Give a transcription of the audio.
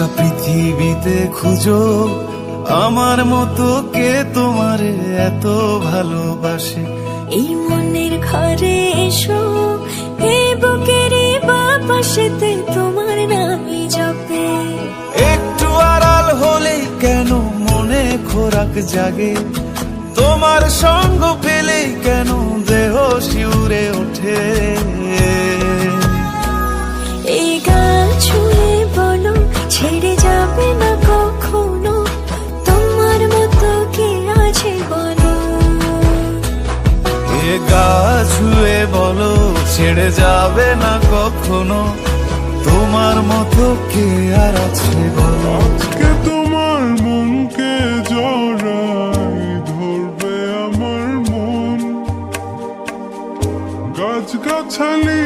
গোটা পৃথিবীতে খুঁজো আমার মতো কে তোমারে এত ভালোবাসে। এই মনের ঘরে এসো, এই বুকের বাপাশেতে তোমার নামই জপে। একটু আড়াল হলে কেন মনে খোরাক জাগে, তোমার সঙ্গ পেলে কেন দেহ শিউরে ওঠে। এই গান ছুঁয়ে বলো ছেড়ে যাবে না কখনো, তোমার মতো কে আছে বলো। এ গা ছুঁয়ে বলো ছেড়ে যাবে না কখনো, তোমার মতো কে আর আছে বলো। আজকে তোমার মনকে জড়াই ধরবে আমার মন, গাছ গাছালি